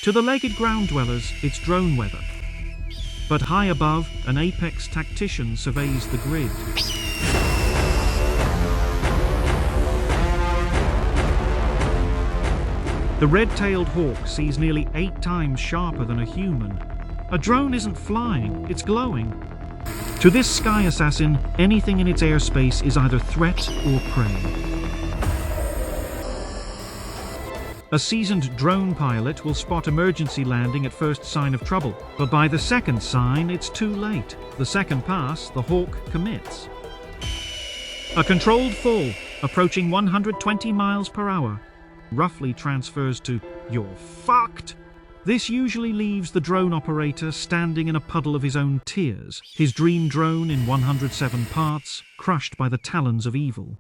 To the legged ground dwellers, it's drone weather. But high above, an apex tactician surveys the grid. The red-tailed hawk sees nearly 8 times sharper than a human. A drone isn't flying, it's glowing. To this sky assassin, anything in its airspace is either threat or prey. A seasoned drone pilot will spot emergency landing at first sign of trouble, but by the second sign, it's too late. The second pass, the hawk commits. A controlled fall, approaching 120 miles per hour, roughly transfers to "you're fucked." This usually leaves the drone operator standing in a puddle of his own tears, his dream drone in 107 parts, crushed by the talons of evil.